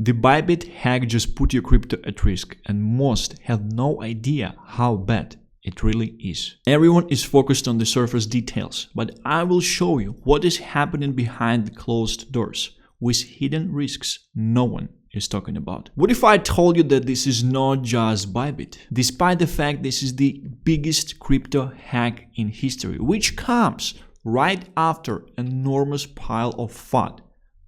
The Bybit hack just put your crypto at risk, and most have no idea how bad it really is. Everyone is focused on the surface details, but I will show you what is happening behind the closed doors, with hidden risks no one is talking about. What if I told you that this is not just Bybit? Despite the fact this is the biggest crypto hack in history, which comes right after an enormous pile of FUD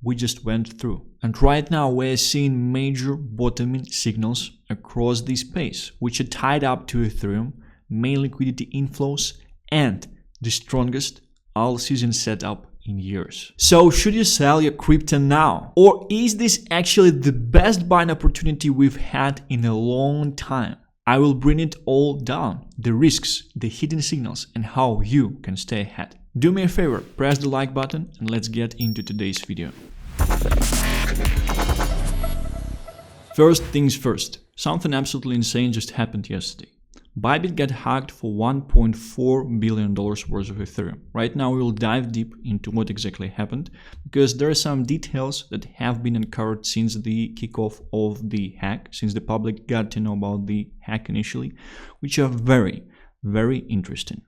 we just went through. And right now we're seeing major bottoming signals across this space, which are tied up to Ethereum, main liquidity inflows, and the strongest all-season setup in years. So should you sell your crypto now? Or is this actually the best buying opportunity we've had in a long time? I will bring it all down, the risks, the hidden signals, and how you can stay ahead. Do me a favor, press the like button and let's get into today's video. First things first, something absolutely insane just happened yesterday. Bybit got hacked for $1.4 billion worth of Ethereum. Right now we will dive deep into what exactly happened, because there are some details that have been uncovered since the kickoff of the hack, since the public got to know about the hack initially, which are very, very interesting.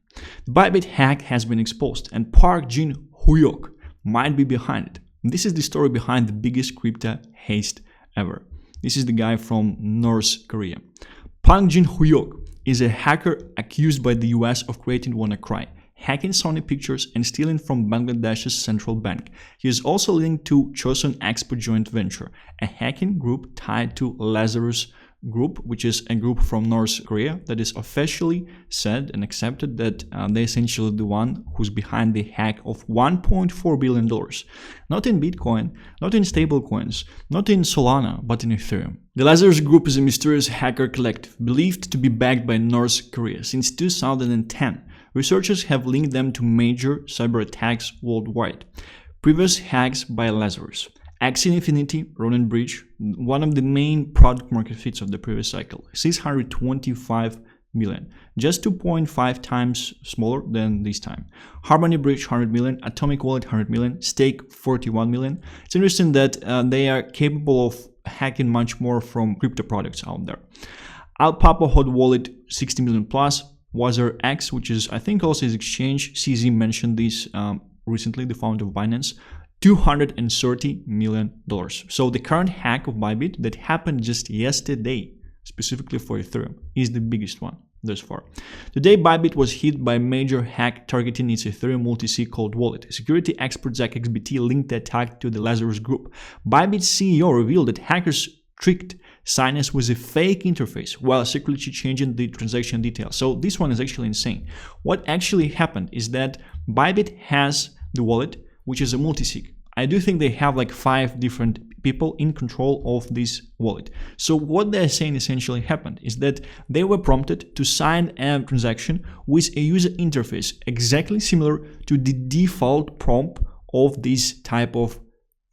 The Bybit hack has been exposed, and Park Jin-hyuk might be behind it. This is the story behind the biggest crypto heist ever. This is the guy from North Korea. Park Jin-hyuk is a hacker accused by the US of creating WannaCry, hacking Sony Pictures and stealing from Bangladesh's central bank. He is also linked to Chosun Expo joint venture, a hacking group tied to Lazarus Group, which is a group from North Korea that is officially said and accepted that they're essentially the one who's behind the hack of $1.4 billion. Not in Bitcoin, not in stablecoins, not in Solana, but in Ethereum. The Lazarus Group is a mysterious hacker collective believed to be backed by North Korea since 2010. Researchers have linked them to major cyber attacks worldwide. Previous hacks by Lazarus: Axie Infinity, Ronin Bridge, one of the main product market fits of the previous cycle, 625 million, just 2.5 times smaller than this time. Harmony Bridge, 100 million, Atomic Wallet, 100 million, Stake, 41 million. It's interesting that they are capable of hacking much more from crypto products out there. Alpapa Hot Wallet, 60 million plus. Wazar X, which is, I think, also his exchange. CZ mentioned this recently, the founder of Binance. $230 million. So the current hack of Bybit that happened just yesterday, specifically for Ethereum, is the biggest one thus far. Today, Bybit was hit by a major hack targeting its Ethereum multi-sig cold wallet. Security expert Zach XBT linked the attack to the Lazarus Group. Bybit's CEO revealed that hackers tricked signers with a fake interface while secretly changing the transaction details. So this one is actually insane. What actually happened is that Bybit has the wallet, which is a multi-sig. I do think they have like 5 different people in control of this wallet. So what they're saying essentially happened is that they were prompted to sign a transaction with a user interface exactly similar to the default prompt of this type of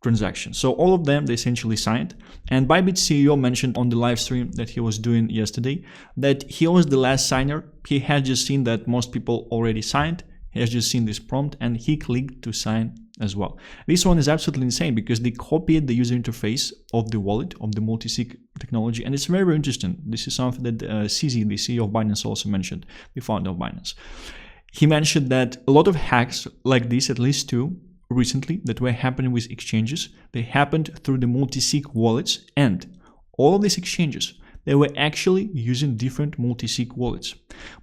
transaction. So all of them, they essentially signed. And Bybit CEO mentioned on the live stream that he was doing yesterday that he was the last signer. He had just seen that most people already signed. He has just seen this prompt and he clicked to sign as well. This one is absolutely insane because they copied the user interface of the wallet, of the multi-sig technology, and it's very, very interesting. This is something that CZ, the CEO of Binance, also mentioned, the founder of Binance. He mentioned that a lot of hacks like this, at least 2 recently, that were happening with exchanges, they happened through the multi-sig wallets, and all of these exchanges, they were actually using different multi-sig wallets.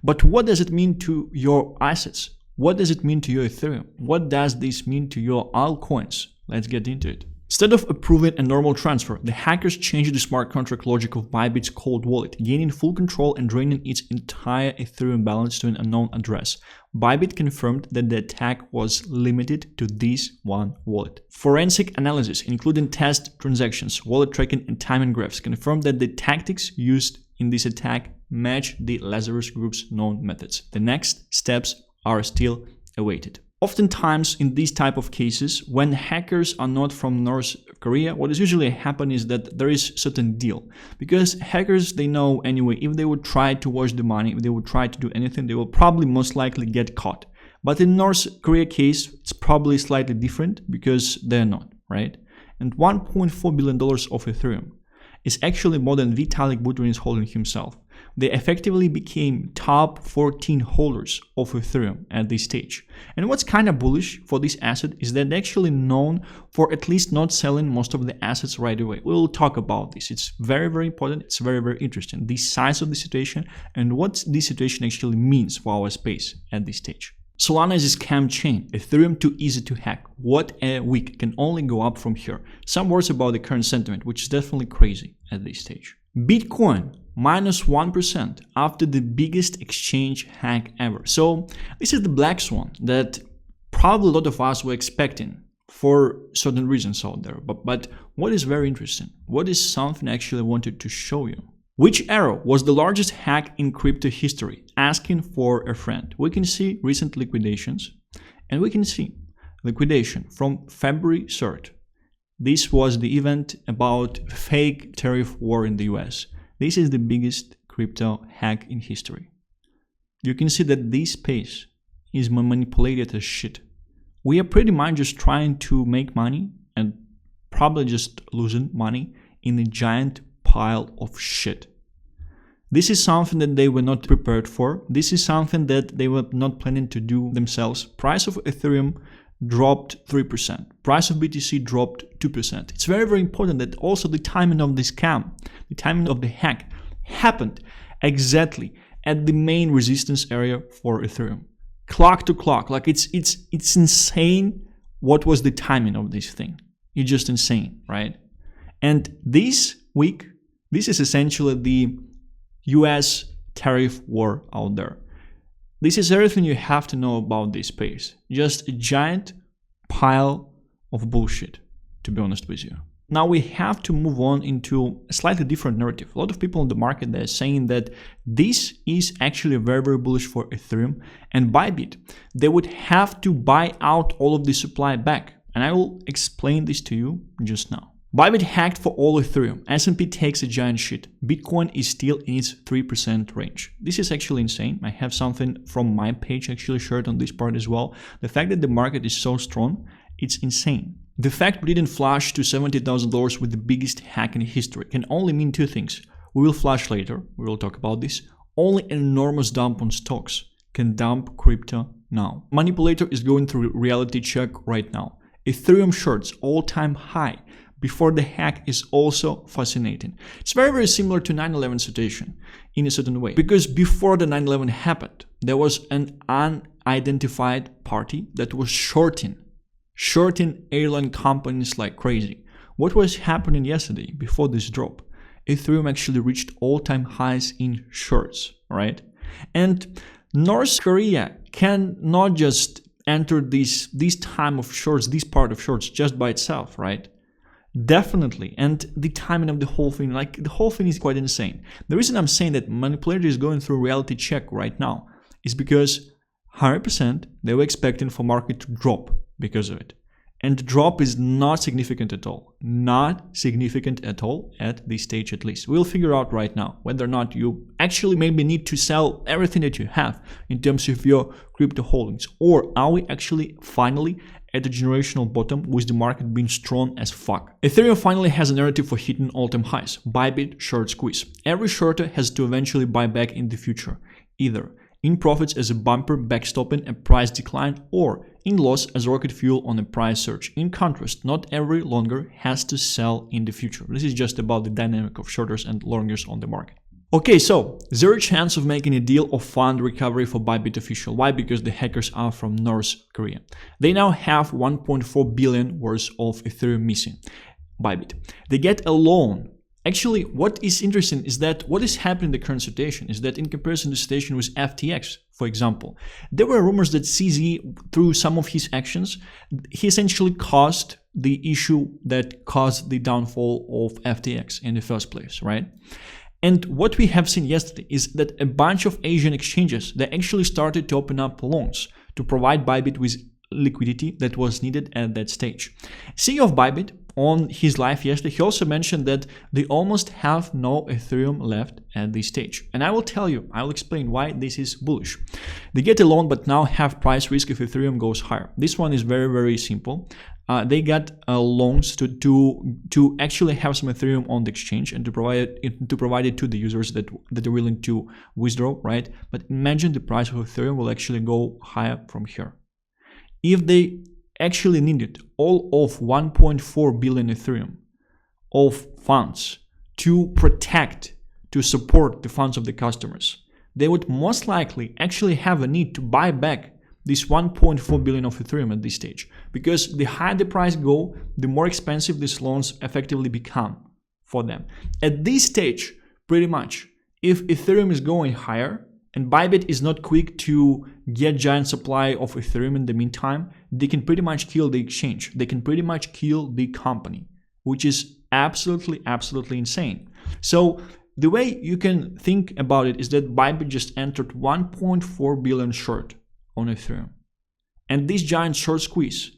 But what does it mean to your assets? What does it mean to your Ethereum? What does this mean to your altcoins? Let's get into it. Instead of approving a normal transfer, the hackers changed the smart contract logic of Bybit's cold wallet, gaining full control and draining its entire Ethereum balance to an unknown address. Bybit confirmed that the attack was limited to this one wallet. Forensic analysis, including test transactions, wallet tracking, and timing graphs, confirmed that the tactics used in this attack match the Lazarus Group's known methods. The next steps are still awaited. Oftentimes in these type of cases, when hackers are not from North Korea, what is usually happen is that there is certain deal. Because hackers, they know anyway, if they would try to wash the money, if they would try to do anything, they will probably most likely get caught. But in North Korea case, it's probably slightly different because they're not, right? and $1.4 billion of Ethereum is actually more than Vitalik Buterin is holding himself. They effectively became top 14 holders of Ethereum at this stage. And what's kind of bullish for this asset is that they're actually known for at least not selling most of the assets right away. We'll talk about this. It's very, very important. It's very, very interesting. The size of the situation and what this situation actually means for our space at this stage. Solana is a scam chain. Ethereum too easy to hack. What a week. Can only go up from here. Some words about the current sentiment, which is definitely crazy at this stage. Bitcoin minus 1% after the biggest exchange hack ever. So this is the black swan that probably a lot of us were expecting for certain reasons out there. But what is very interesting? What is something I actually wanted to show you? Which era was the largest hack in crypto history? Asking for a friend. We can see recent liquidations, and we can see liquidation from February 3rd. This was the event about fake tariff war in the US. This is the biggest crypto hack in history. You can see that this space is manipulated as shit. We are pretty much just trying to make money and probably just losing money in a giant pile of shit. This is something that they were not prepared for. This is something that they were not planning to do themselves. Price of Ethereum dropped 3%. Price of BTC dropped 2%. It's very, very important that also the timing of the scam, the timing of the hack happened exactly at the main resistance area for Ethereum. Clock to clock. Like it's insane what was the timing of this thing. It's just insane, right? And this week, this is essentially the US tariff war out there. This is everything you have to know about this space. Just a giant pile of bullshit, to be honest with you. Now we have to move on into a slightly different narrative. A lot of people in the market, they're saying that this is actually very, very bullish for Ethereum and Bybit. They would have to buy out all of the supply back. And I will explain this to you just now. Bybit hacked for all Ethereum. S&P takes a giant shit. Bitcoin is still in its 3% range. This is actually insane. I have something from my page actually shared on this part as well. The fact that the market is so strong, it's insane. The fact we didn't flash to $70,000 with the biggest hack in history can only mean two things. We will flash later. We will talk about this. Only an enormous dump on stocks can dump crypto now. Manipulator is going through reality check right now. Ethereum shorts all-time high before the hack is also fascinating. It's very, very similar to 9/11 situation in a certain way. Because before the 9/11 happened, there was an unidentified party that was shorting airline companies like crazy. What was happening yesterday before this drop? Ethereum actually reached all-time highs in shorts, right? And North Korea cannot just enter this time of shorts, this part of shorts just by itself, right? Definitely. And the timing of the whole thing, like the whole thing is quite insane. The reason I'm saying that manipulator is going through reality check right now is because 100% they were expecting for market to drop because of it. And the drop is not significant at all. Not significant at all at this stage at least. We'll figure out right now whether or not you actually maybe need to sell everything that you have in terms of your crypto holdings. Or are we actually finally at the generational bottom with the market being strong as fuck? Ethereum finally has a narrative for hitting all-time highs. Bybit short squeeze. Every shorter has to eventually buy back in the future. Either in profits as a bumper backstopping a price decline or in loss as rocket fuel on a price surge. In contrast, not every longer has to sell in the future. This is just about the dynamic of shorters and longers on the market. Okay, so zero chance of making a deal or fund recovery for Bybit official. Why? Because the hackers are from North Korea. They now have 1.4 billion worth of Ethereum missing. Bybit. They get a loan. Actually, what is interesting is that what is happening in the current situation is that in comparison to the situation with FTX, for example, there were rumors that CZ, through some of his actions, he essentially caused the issue that caused the downfall of FTX in the first place, right? And what we have seen yesterday is that a bunch of Asian exchanges, they actually started to open up loans to provide Bybit with liquidity that was needed at that stage. CEO of Bybit on his live yesterday, he also mentioned that they almost have no Ethereum left at this stage. And I will tell you, I will explain why this is bullish. They get a loan, but now have price risk if Ethereum goes higher. This one is very, very simple. They got loans to actually have some Ethereum on the exchange and to provide it to the users that are willing to withdraw, right? But imagine the price of Ethereum will actually go higher from here. If they actually needed all of 1.4 billion Ethereum of funds to protect, to support the funds of the customers, they would most likely actually have a need to buy back this 1.4 billion of Ethereum at this stage, because the higher the price go, the more expensive these loans effectively become for them. At this stage, pretty much, if Ethereum is going higher and Bybit is not quick to get giant supply of Ethereum in the meantime, they can pretty much kill the exchange. They can pretty much kill the company, which is absolutely, absolutely insane. So the way you can think about it is that Bybit just entered 1.4 billion short on Ethereum. And this giant short squeeze,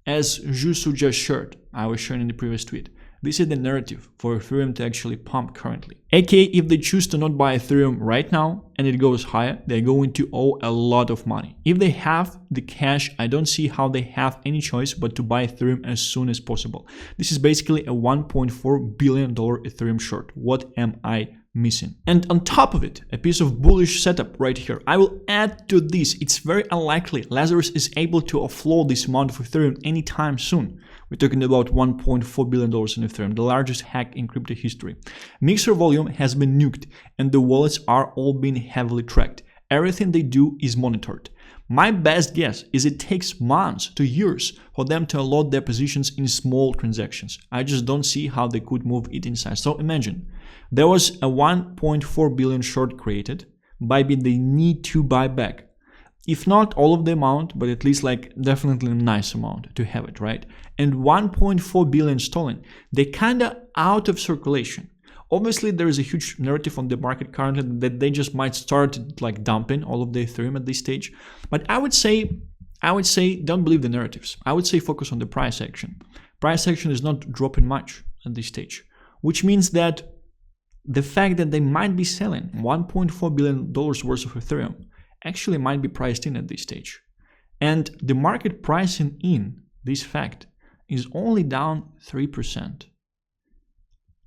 as Jusu just shared, I was sharing in the previous tweet, this is the narrative for Ethereum to actually pump currently. AKA, if they choose to not buy Ethereum right now and it goes higher, they're going to owe a lot of money. If they have the cash, I don't see how they have any choice but to buy Ethereum as soon as possible. This is basically a $1.4 billion Ethereum short. What am I missing? And on top of it, a piece of bullish setup right here. I will add to this, it's very unlikely Lazarus is able to offload this amount of Ethereum anytime soon. We're talking about $1.4 billion in Ethereum, the largest hack in crypto history. Mixer volume has been nuked and the wallets are all being heavily tracked. Everything they do is monitored. My best guess is it takes months to years for them to unload their positions in small transactions. I just don't see how they could move it inside. So imagine, there was a 1.4 billion short created. Bybit, they need to buy back. If not all of the amount, but at least like definitely a nice amount to have it, right? And 1.4 billion stolen. They're kind of out of circulation. Obviously, there is a huge narrative on the market currently that they just might start like dumping all of the Ethereum at this stage. But I would say don't believe the narratives. I would say focus on the price action. Price action is not dropping much at this stage, which means that the fact that they might be selling $1.4 billion worth of Ethereum actually might be priced in at this stage. And the market pricing in this fact is only down 3%.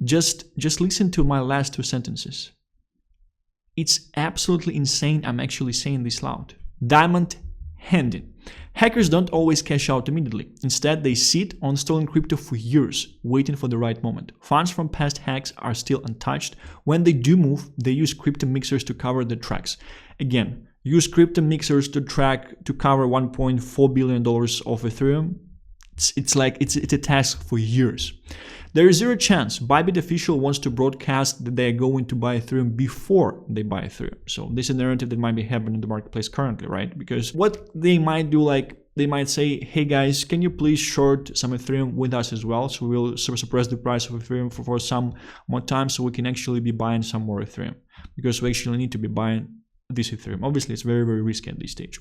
Just listen to my last two sentences. It's absolutely insane. I'm actually saying this loud. Diamond handing. Hackers don't always cash out immediately. Instead, they sit on stolen crypto for years, waiting for the right moment. Funds from past hacks are still untouched. When they do move, they use crypto mixers to cover the tracks. Again, use crypto mixers to cover $1.4 billion of Ethereum. It's a task for years. There is zero chance Bybit official wants to broadcast that they are going to buy Ethereum before they buy Ethereum. So this is a narrative that might be happening in the marketplace currently, right? Because what they might do, like they might say, hey guys, can you please short some Ethereum with us as well? So we'll suppress the price of Ethereum for some more time so we can actually be buying some more Ethereum, because we actually need to be buying this Ethereum. Obviously, it's very, very risky at this stage.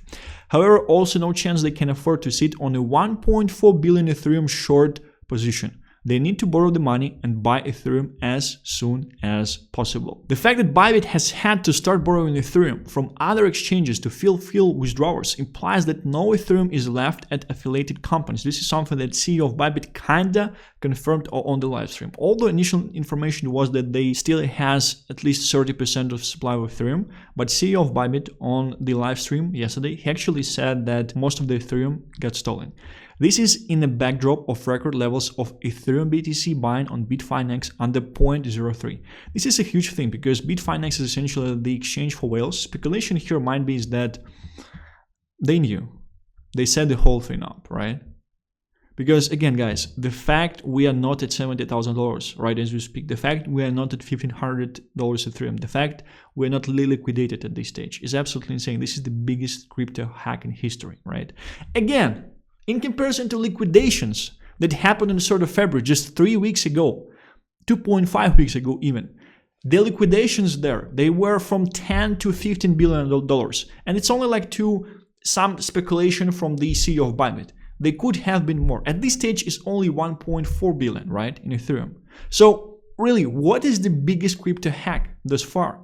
However, also no chance they can afford to sit on a 1.4 billion Ethereum short position. They need to borrow the money and buy Ethereum as soon as possible. The fact that Bybit has had to start borrowing Ethereum from other exchanges to fulfill withdrawals implies that no Ethereum is left at affiliated companies. This is something that CEO of Bybit kinda confirmed on the live stream. Although initial information was that they still has at least 30% of supply of Ethereum, but CEO of Bybit on the live stream yesterday, he actually said that most of the Ethereum got stolen. This is in a backdrop of record levels of Ethereum BTC buying on Bitfinex under 0.03. This is a huge thing because Bitfinex is essentially the exchange for whales. Speculation here might be is that they knew. They set the whole thing up, right? Because again, guys, the fact we are not at $70,000 right as we speak, the fact we are not at $1,500 Ethereum, the fact we are not liquidated at this stage is absolutely insane. This is the biggest crypto hack in history, right? Again, in comparison to liquidations that happened on the 3rd of February, just 3 weeks ago, 2.5 weeks ago even, the liquidations there, they were from $10 to $15 billion. And it's only like to some speculation from the CEO of Bybit. They could have been more. At this stage, it's only 1.4 billion, right, in Ethereum. So really, what is the biggest crypto hack thus far?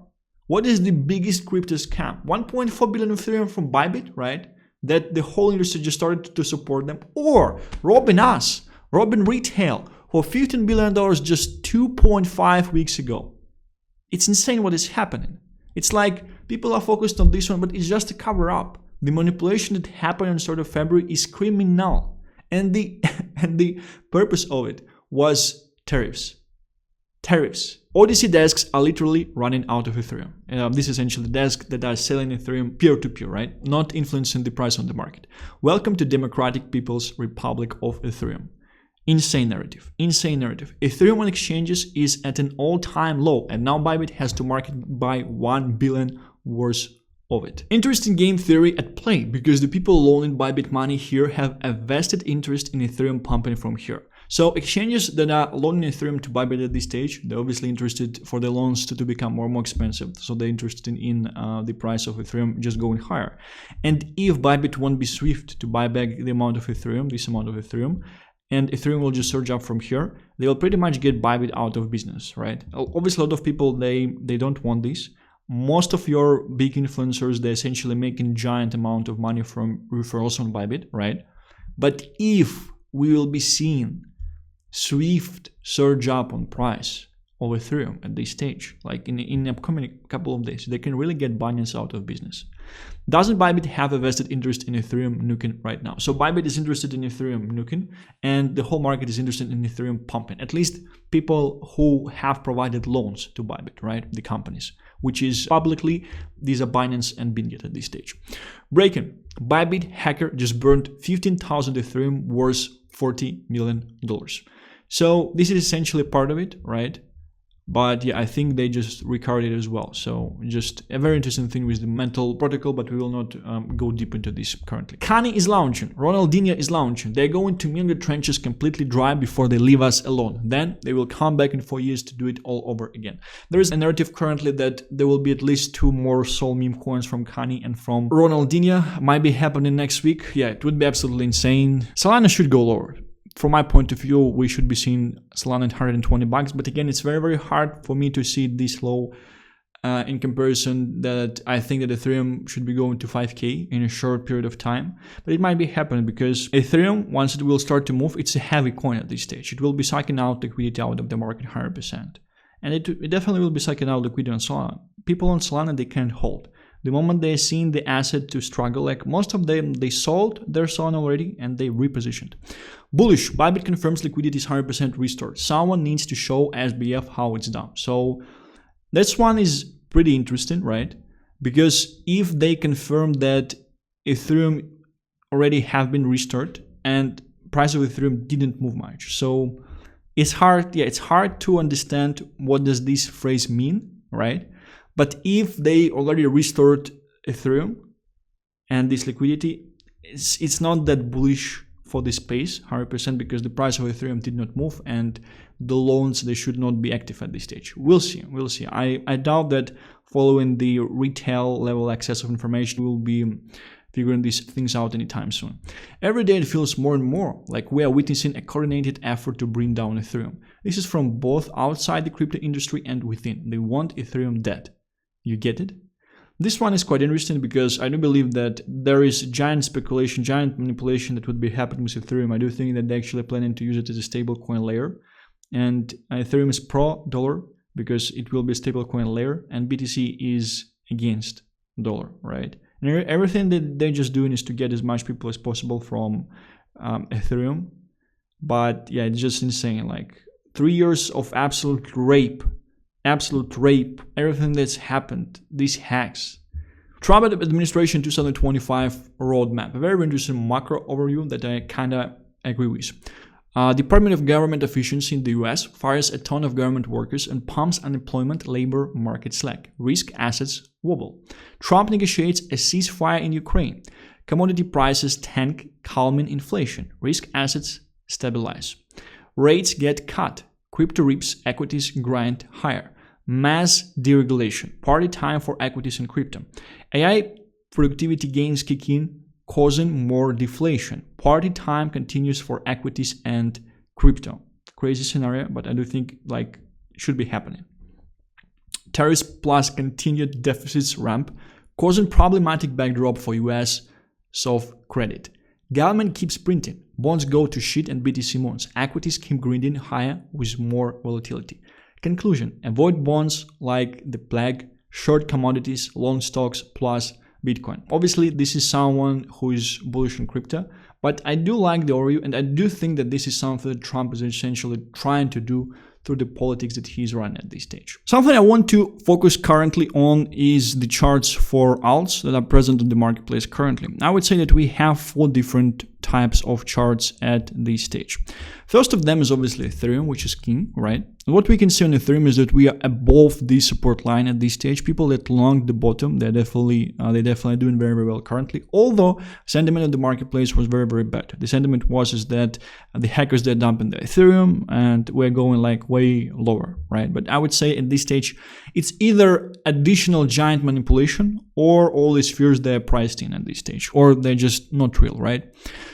What is the biggest crypto scam? 1.4 billion Ethereum from Bybit, right? That the whole industry just started to support them. Or robbing us, robbing retail for $15 billion just 2.5 weeks ago. It's insane what is happening. It's like people are focused on this one, but it's just a cover up. The manipulation that happened on the start of February is criminal. And the purpose of it was tariffs. Tariffs. ODC desks are literally running out of Ethereum. This is essentially desks that are selling Ethereum peer-to-peer, right? Not influencing the price on the market. Welcome to Democratic People's Republic of Ethereum. Insane narrative. Insane narrative. Ethereum on exchanges is at an all-time low, and now Bybit has to market by 1 billion worth of it. Interesting game theory at play, because the people loaning Bybit money here have a vested interest in Ethereum pumping from here. So exchanges that are loaning Ethereum to Bybit at this stage, they're obviously interested for the loans to become more and more expensive. So they're interested in the price of Ethereum just going higher. And if Bybit won't be swift to buy back the amount of Ethereum, this amount of Ethereum, and Ethereum will just surge up from here, they will pretty much get Bybit out of business, right? Obviously, a lot of people, they don't want this. Most of your big influencers, they're essentially making giant amount of money from referrals on Bybit, right? But if we will be seeing swift surge up on price of Ethereum at this stage, like in the upcoming couple of days, they can really get Binance out of business. Doesn't Bybit have a vested interest in Ethereum nuking right now? So Bybit is interested in Ethereum nuking, and the whole market is interested in Ethereum pumping. At least people who have provided loans to Bybit, right? The companies, which is publicly, these are Binance and Bingit at this stage. Breaking. Bybit hacker just burned 15,000 Ethereum worth $40 million. So this is essentially part of it, right? But yeah, I think they just recovered it as well. So just a very interesting thing with the mental protocol, but we will not go deep into this currently. Kanye is launching. Ronaldinho is launching. They're going to milk the trenches completely dry before they leave us alone. Then they will come back in 4 years to do it all over again. There is a narrative currently that there will be at least 2 more Sol meme coins from Kanye and from Ronaldinho. Might be happening next week. Yeah, it would be absolutely insane. Solana should go lower. From my point of view, we should be seeing Solana at $120. But again, it's very, very hard for me to see it this low in comparison that I think that Ethereum should be going to 5K in a short period of time. But it might be happening because Ethereum, once it will start to move, it's a heavy coin at this stage. It will be sucking out liquidity out of the market 100%. And it definitely will be sucking out liquidity on Solana. People on Solana, they can't hold. The moment they're seeing the asset to struggle, like most of them, they sold their Solana already and they repositioned. Bullish, Bybit confirms liquidity is 100% restored. Someone needs to show SBF how it's done. So this one is pretty interesting, right? Because if they confirm that Ethereum already have been restored and price of Ethereum didn't move much. So it's hard, it's hard to understand what does this phrase mean, right? But if they already restored Ethereum and this liquidity, it's not that bullish for this space, 100%, because the price of Ethereum did not move and the loans, they should not be active at this stage. We'll see. I doubt that following the retail level access of information, we'll be figuring these things out anytime soon. Every day it feels more and more like we are witnessing a coordinated effort to bring down Ethereum. This is from both outside the crypto industry and within. They want Ethereum dead. You get it? This one is quite interesting because I do believe that there is giant speculation, giant manipulation that would be happening with Ethereum. I do think that they're actually planning to use it as a stablecoin layer. And Ethereum is pro-dollar because it will be a stablecoin layer, and BTC is against dollar, right? And everything that they're just doing is to get as much people as possible from Ethereum. But yeah, it's just insane. Like 3 years of absolute rape, everything that's happened, these hacks. Trump administration 2025 roadmap, a very interesting macro overview that I kind of agree with. Department of Government Efficiency in the US fires a ton of government workers and pumps unemployment labor market slack. Risk assets wobble. Trump negotiates a ceasefire in Ukraine. Commodity prices tank, calming inflation. Risk assets stabilize. Rates get cut. Crypto rips, equities grind higher. Mass deregulation. Party time for equities and crypto. AI productivity gains kick in causing more deflation. Party time continues for equities and crypto. Crazy scenario, but I do think like it should be happening. Tariffs plus continued deficits ramp, causing problematic backdrop for US soft credit. Government keeps printing. Bonds go to shit and BTC moons. Equities keep grinding higher with more volatility. Conclusion: avoid bonds like the plague. Short commodities, long stocks plus Bitcoin. Obviously, this is someone who is bullish on crypto, but I do like the overview, and I do think that this is something that Trump is essentially trying to do through the politics that he's running at this stage. Something I want to focus currently on is the charts for alts that are present on the marketplace currently. I would say that we have 4 different types of charts at this stage. First of them is obviously Ethereum, which is king, right? And what we can see on Ethereum is that we are above the support line at this stage. People that long the bottom, they're definitely doing very, very well currently. Although sentiment of the marketplace was very, very bad. The sentiment was that the hackers, they're dumping the Ethereum and we're going like way lower, right? But I would say at this stage, it's either additional giant manipulation or all these fears they're priced in at this stage, or they're just not real, right?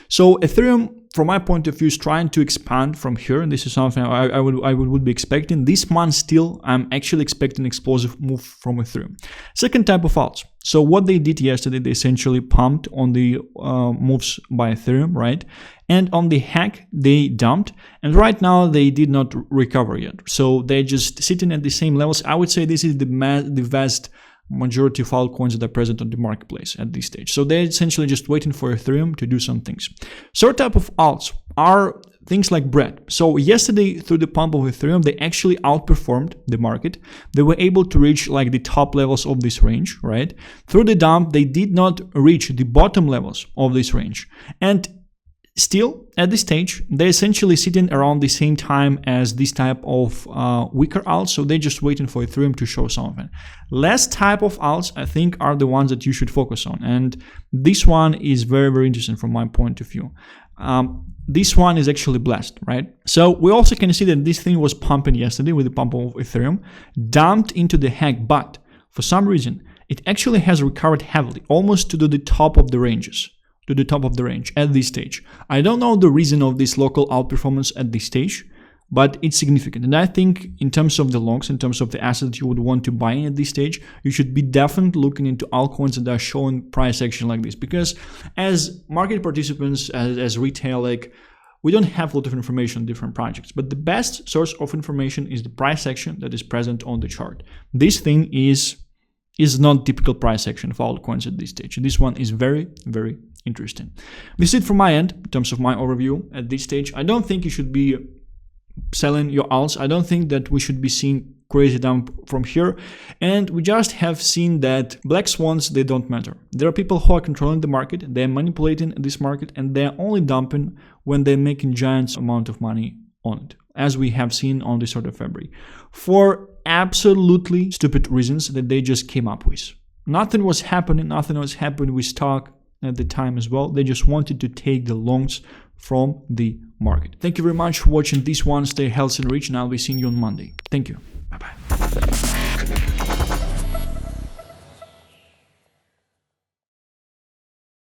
So Ethereum, from my point of view, is trying to expand from here, and this is something I would be expecting. This month still, I'm actually expecting an explosive move from Ethereum. Second type of alts. So what they did yesterday, they essentially pumped on the moves by Ethereum, right? And on the hack, they dumped, and right now they did not recover yet. So they're just sitting at the same levels. I would say this is the vast majority of altcoins that are present on the marketplace at this stage. So they're essentially just waiting for Ethereum to do some things. Third type of alts are things like bread. So yesterday, through the pump of Ethereum, they actually outperformed the market. They were able to reach like the top levels of this range, right? Through the dump, they did not reach the bottom levels of this range. And still, at this stage, they're essentially sitting around the same time as this type of weaker alts, so they're just waiting for Ethereum to show something. Last type of alts, I think, are the ones that you should focus on, and this one is very, very interesting from my point of view. This one is actually blessed, right? So we also can see that this thing was pumping yesterday with the pump of Ethereum, dumped into the hack, but for some reason, it actually has recovered heavily, almost to the top of the ranges. To the top of the range at this stage. I don't know the reason of this local outperformance at this stage, but it's significant. And I think in terms of the longs, in terms of the assets you would want to buy in at this stage, you should be definitely looking into altcoins that are showing price action like this. Because as market participants, as retail, like, we don't have a lot of information on different projects, but the best source of information is the price action that is present on the chart. This thing is not typical price action for altcoins at this stage. This one is very, very interesting. This is it from my end in terms of my overview at this stage. I don't think you should be selling your alts. I don't think that we should be seeing crazy dump from here. And we just have seen that black swans, they don't matter. There are people who are controlling the market, they're manipulating this market, and they're only dumping when they're making giant amount of money on it, as we have seen on the 3rd of February, for absolutely stupid reasons that they just came up with. Nothing was happening with stock at the time as well. They just wanted to take the longs from the market. Thank you very much for watching this one. Stay healthy and rich, and I'll be seeing you on Monday. Thank you. Bye-bye.